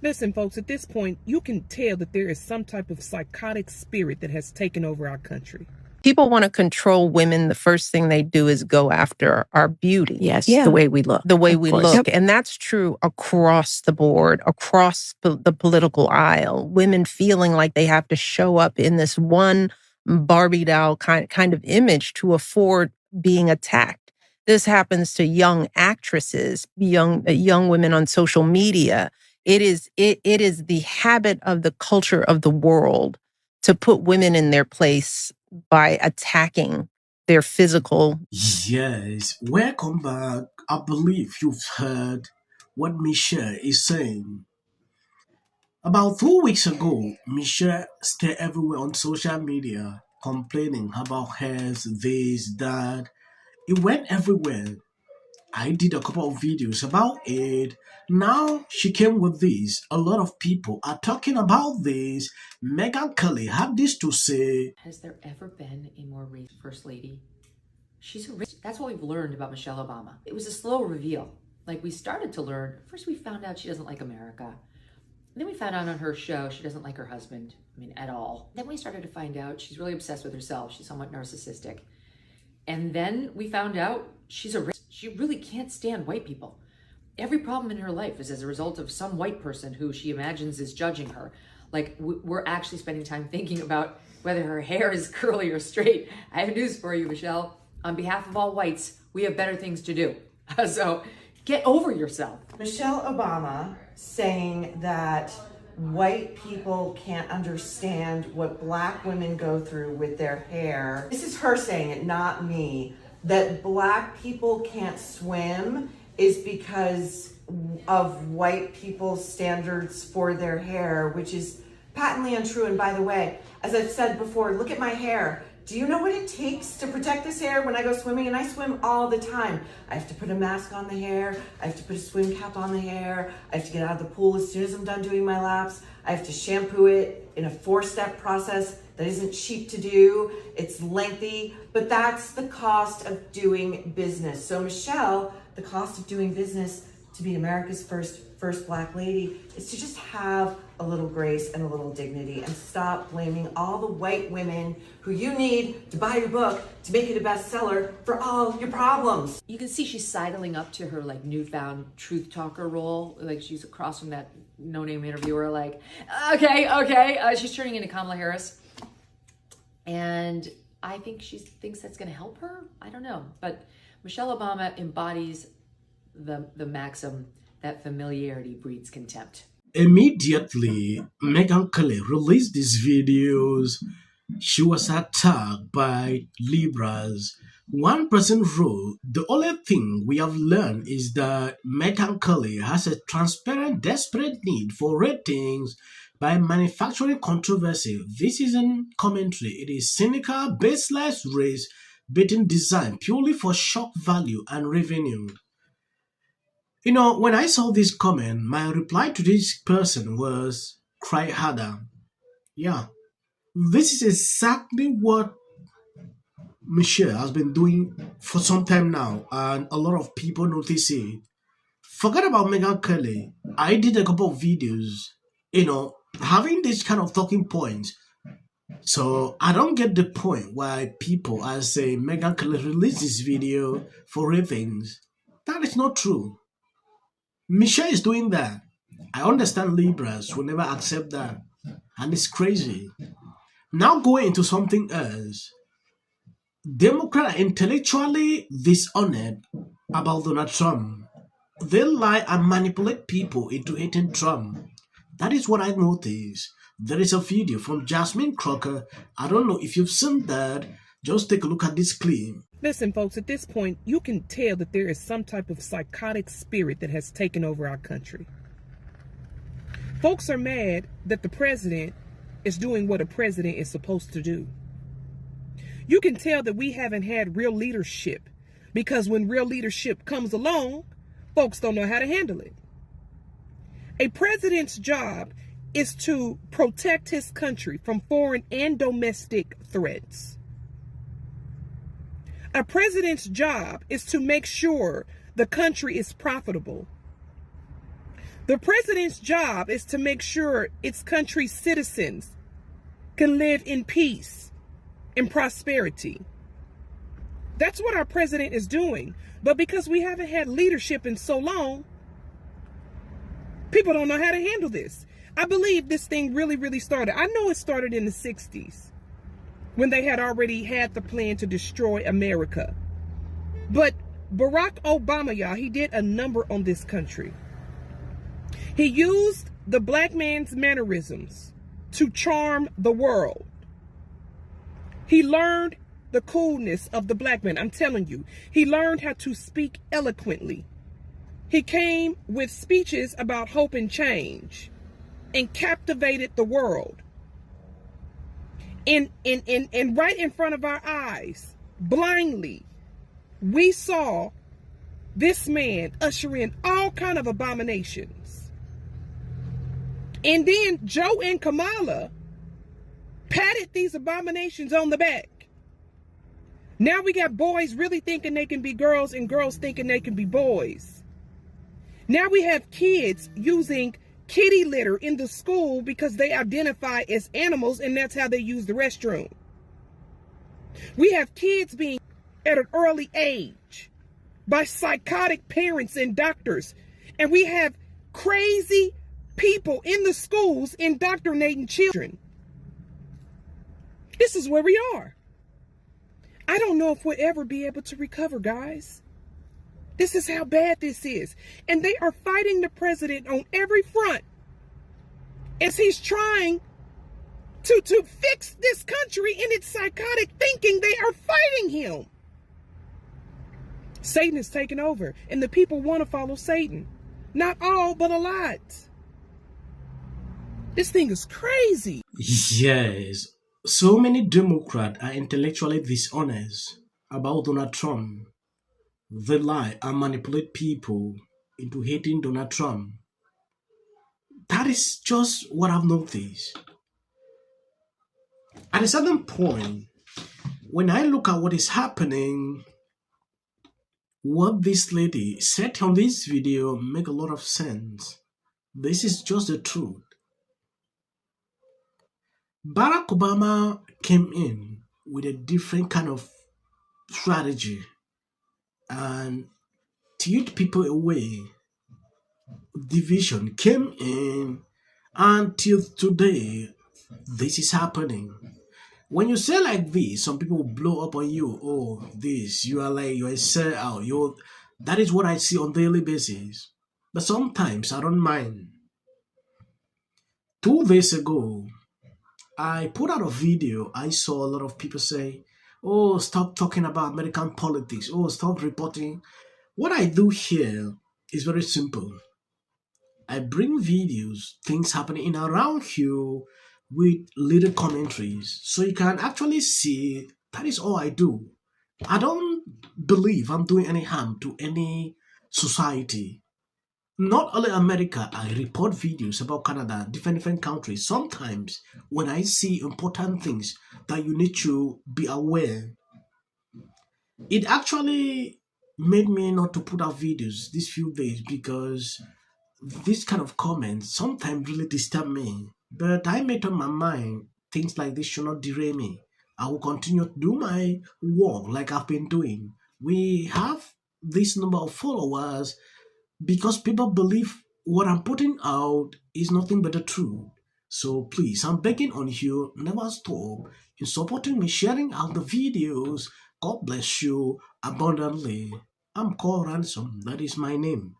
Listen, folks, at this point, you can tell that there is some type of psychotic spirit that has taken over our country. People want to control women. The first thing they do is go after our beauty. Yes, the way we look. The way we look. And that's true across the board, across the political aisle. Women feeling like they have to show up in this one Barbie doll kind of image to afford being attacked. This happens to young actresses, young women on social media. It is the habit of the culture of the world to put women in their place by attacking their physical. Yes, welcome back. I believe you've heard what Michelle is saying. About 2 weeks ago, Michelle stayed everywhere on social media complaining about health, this, that. It went everywhere. I did a couple of videos about it. Now she came with this. A lot of people are talking about this. Megyn Kelly had this to say. Has there ever been a more racist first lady? She's a racist. That's what we've learned about Michelle Obama. It was a slow reveal. Like, we started to learn. First, we found out she doesn't like America. And then we found out on her show she doesn't like her husband, at all. Then we started to find out she's really obsessed with herself. She's somewhat narcissistic. And then we found out she's a racist. She really can't stand white people. Every problem in her life is as a result of some white person who she imagines is judging her. Like, we're actually spending time thinking about whether her hair is curly or straight. I have news for you, Michelle. On behalf of all whites, we have better things to do. So get over yourself. Michelle Obama saying that white people can't understand what black women go through with their hair. This is her saying it, not me. That black people can't swim is because of white people's standards for their hair, which is patently untrue. And by the way, as I've said before, look at my hair. Do you know what it takes to protect this hair when I go swimming? And I swim all the time. I have to put a mask on the hair. I have to put a swim cap on the hair. I have to get out of the pool as soon as I'm done doing my laps. I have to shampoo it in a 4-step process that isn't cheap to do. It's lengthy, but that's the cost of doing business. So Michelle, the cost of doing business to be America's first black lady is to just have a little grace and a little dignity and stop blaming all the white women who you need to buy your book to make it a bestseller for all your problems. You can see she's sidling up to her like newfound truth talker role. Like, she's across from that no-name interviewer, like, okay. She's turning into Kamala Harris. And I think she thinks that's gonna help her. I don't know, but Michelle Obama embodies the maxim that familiarity breeds contempt. Immediately, Megyn Kelly released these videos. She was attacked by Libras. One person wrote, "The only thing we have learned is that Megyn Kelly has a transparent, desperate need for ratings by manufacturing controversy. This isn't commentary. It is cynical, baseless race-baiting design purely for shock value and revenue." You know, when I saw this comment, my reply to this person was, cry harder. Yeah, this is exactly what Michelle has been doing for some time now, and a lot of people notice it. Forget about Megyn Kelly. I did a couple of videos, having this kind of talking points. So I don't get the point why people are saying Megyn Kelly released this video for ratings. That is not true. Michelle is doing that. I understand Libras will never accept that. And it's crazy. Now going into something else. Democrats are intellectually dishonored about Donald Trump. They lie and manipulate people into hating Trump. That is what I noticed. There is a video from Jasmine Crocker. I don't know if you've seen that. Just take a look at this clip. Listen, folks, at this point, you can tell that there is some type of psychotic spirit that has taken over our country. Folks are mad that the president is doing what a president is supposed to do. You can tell that we haven't had real leadership because when real leadership comes along, folks don't know how to handle it. A president's job is to protect his country from foreign and domestic threats. A president's job is to make sure the country is profitable. The president's job is to make sure its country's citizens can live in peace and prosperity. That's what our president is doing. But because we haven't had leadership in so long, people don't know how to handle this. I believe this thing really started. I know it started in the 60s when they had already had the plan to destroy America. But Barack Obama, y'all, he did a number on this country. He used the black man's mannerisms to charm the world. He learned the coolness of the black man. I'm telling you, he learned how to speak eloquently. He came with speeches about hope and change and captivated the world. And right in front of our eyes, blindly, we saw this man usher in all kind of abominations. And then Joe and Kamala patted these abominations on the back. Now we got boys really thinking they can be girls and girls thinking they can be boys. Now we have kids using kitty litter in the school because they identify as animals and that's how they use the restroom. We have kids being at an early age by psychotic parents and doctors. And we have crazy people in the schools indoctrinating children. This is where we are. I don't know if we'll ever be able to recover, guys. This is how bad this is. And they are fighting the president on every front as he's trying to fix this country in its psychotic thinking. They are fighting him. Satan is taking over, and the people want to follow Satan. Not all, but a lot. This thing is crazy. Yes. So many Democrats are intellectually dishonest about Donald Trump. They lie and manipulate people into hating Donald Trump. That is just what I've noticed. At a certain point, when I look at what is happening, what this lady said on this video make a lot of sense. This is just the truth. Barack Obama came in with a different kind of strategy and teared people away. Division came in until today. This is happening. When you say like this, some people blow up on you. Oh, this, you're a sellout. That is what I see on a daily basis. But sometimes I don't mind. 2 days ago, I put out a video. I saw a lot of people say, oh, stop talking about American politics. Oh, stop reporting. What I do here is very simple. I bring videos, things happening in around you with little commentaries. So you can actually see that is all I do. I don't believe I'm doing any harm to any society. Not only America, I report videos about Canada, different countries. Sometimes when I see important things that you need to be aware, it actually made me not to put out videos these few days because this kind of comments sometimes really disturb me. But I made up my mind, things like this should not derail me. I will continue to do my work like I've been doing. We have this number of followers because people believe what I'm putting out is nothing but the truth. So please, I'm begging on you, never stop in supporting me, sharing out the videos. God bless you abundantly. I'm called Ransom, that is my name.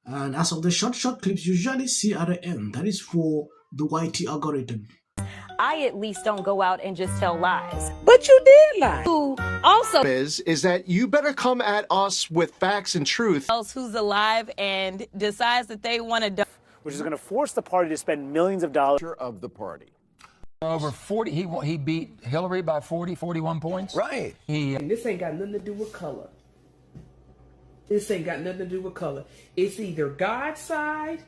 And as of the short clips you usually see at the end, that is for the YT algorithm. I at least don't go out and just tell lies. But you did lie. Who also is that you better come at us with facts and truth. else who's alive and decides that they want to which is going to force the party to spend millions of dollars Of the party. Over 40, he beat Hillary by 41 points. Right. And this ain't got nothing to do with color. This ain't got nothing to do with color. It's either God's side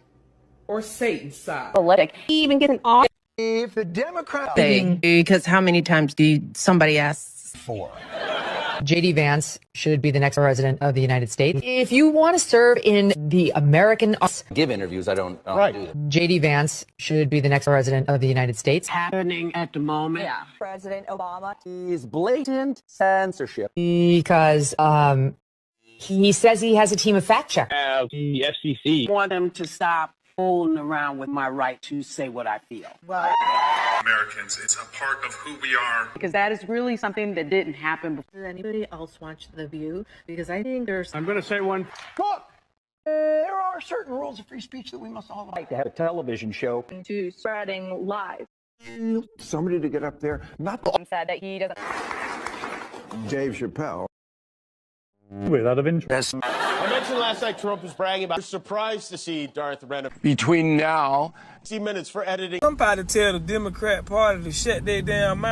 or Satan's side. politic. He even gets an off. If the Democrat Because how many times do somebody asks? 4. JD Vance should be the next president of the United States. If you want to serve in the American... Give interviews, I don't do that. JD Vance should be the next president of the United States. Happening at the moment. Yeah. President Obama. He's blatant censorship. Because he says he has a team of fact checkers. The FCC. Want them to stop fooling around with my right to say what I feel. Well, Americans, it's a part of who we are. Because that is really something that didn't happen before. Does anybody else watch The View? Because I think there's... I'm going to say one. Look, there are certain rules of free speech that we must all like to have a television show. To spreading lies. Somebody to get up there, not said that he doesn't... Dave Chappelle. Without of interest. I mentioned last night Trump was bragging about. You're surprised to see Darth Renner. Between now... 60 minutes for editing. Somebody tell the Democrat Party to shut their damn mouth.